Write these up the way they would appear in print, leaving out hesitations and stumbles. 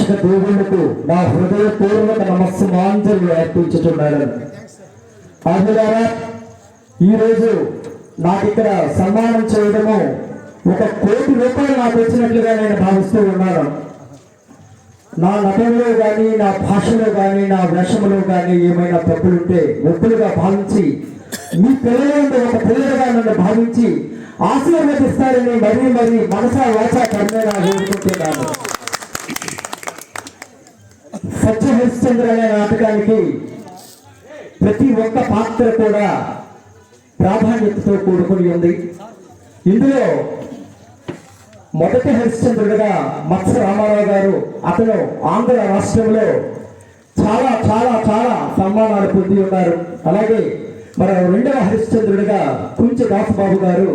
రక్షక దేవుళ్లకు నా హృదయపూర్వక నమస్సుమాంజలు అర్పించుతున్నాను. ఆదివారా ఈరోజు నాకు ఇక్కడ సన్మానం చేయడము 1 కోటి రూపాయలు నాకు వచ్చినట్లుగా నేను భావిస్తూ ఉన్నాను. నా నటనలో కానీ, నా భాషలో కానీ, నా వేషంలో కానీ ఏమైనా తప్పులుంటే ఒప్పులుగా భావించి మీ పిల్లలంటే ఒక పిల్లలుగా నన్ను భావించి ఆశీర్వదిస్తారని మరీ మనసా వాచా కర్మేనా కోరుకుంటున్నాను. సత్య హరిశ్చంద్ర అనే నాటకానికి ప్రతి ఒక్క పాత్ర కూడా ప్రాధాన్యతతో కూడుకుని ఉంది. ఇందులో మొదటి హరిశ్చంద్రుడిగా మత్స్య రామారావు గారు, అతను ఆంధ్ర రాష్ట్రంలో చాలా చాలా చాలా సన్మానాలు పొంది ఉన్నారు. అలాగే మరి రెండవ హరిశ్చంద్రుడిగా కుంచె దాసబాబు గారు,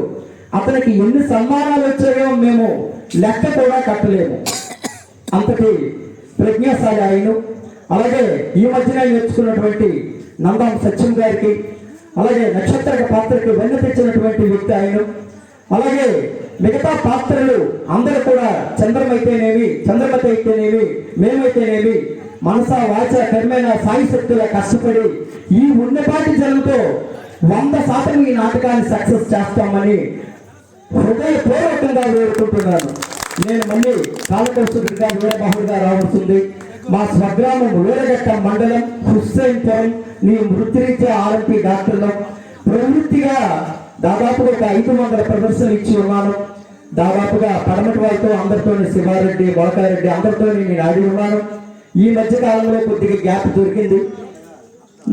అతనికి ఎన్ని సన్మానాలు వచ్చాయో మేము లెక్క కూడా కట్టలేము, అంతటి ప్రజ్ఞాశాలి ఆయన. అలాగే ఈ మధ్యన నేర్చుకున్నటువంటి నందాం సత్యం గారికి, అలాగే నక్షత్రక పాత్రకి వెన్న తెచ్చినటువంటి వ్యక్తి ఆయన. అలాగే మిగతా పాత్రలు అందరూ కూడా చంద్రమతి అయితేనేమి మేమైతేనేమి మనసా వాచ కర్మైన సాయి శక్తుల కష్టపడి ఈ ఉన్నపాటి జనంతో 100% ఈ నాటకాన్ని సక్సెస్ చేస్తామని హృదయపూర్వకంగా వేడుకుంటున్నాను. నేను మళ్ళీ కాలకౌశుడిగా వీరబాహుడిగా రావాల్సింది. మా స్వగ్రామం వీరగట్ట మండలం హుస్సేన్పురం. నీ వృత్తిరీత్యా ఆర్ఎంపీ డాక్టర్లో ప్రవృత్తిగా దాదాపుగా ఒక 500 ప్రదర్శనలు ఇచ్చి ఉన్నాను. దాదాపుగా పడమటి వారితో అందరితో శివారెడ్డి, బొలకారెడ్డి అందరితో నేను ఆడి ఉన్నాను. ఈ మధ్య కాలంలో కొద్దిగా గ్యాప్ దొరికింది.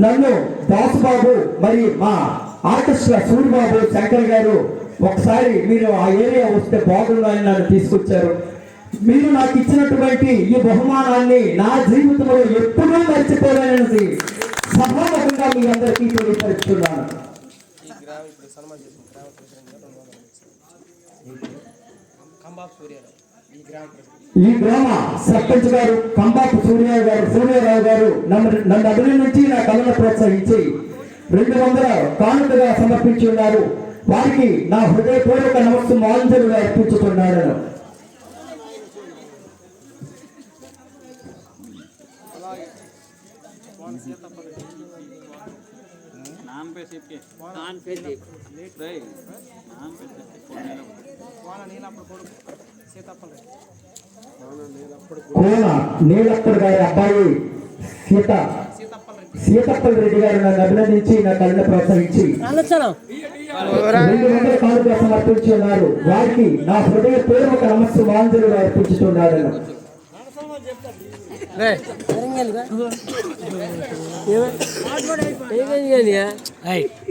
నన్ను దాసుబాబు మరి మా ఆర్కెస్ట్రా సూరిబాబు, శంకర్ గారు ఒకసారి మీరు ఆ ఏరియా వస్తే బాగుందని నన్ను తీసుకొచ్చారు. మీరు నాకు ఇచ్చినటువంటి ఈ బహుమానాన్ని నా జీవితంలో ఎప్పుడూ మర్చిపోలేనని సభాముఖంగా మీ అందరికీ తెలియపరుస్తున్నాను. ఈ గ్రామ సర్పంచ్ గారు కంబాపు సూర్యరావు గారు నన్ను అభినందించి నా కళను ప్రోత్సహించి 200 కానుకగా సమర్పించి ఉన్నారు. వారికి నా హృదయపూర్వక నమస్సుమాంజలు అర్పించుతున్నాను. నీలప్పడు గారి అబ్బాయి సీతప్పల్ రెడ్డి గారు నన్ను అభినందించి నా కళను ప్రోత్సహించి 200 కానుకగా సమర్పించి ఉన్నారు. వారికి నా హృదయపూర్వక నమస్సుమాంజలు అర్పించుతున్నాను.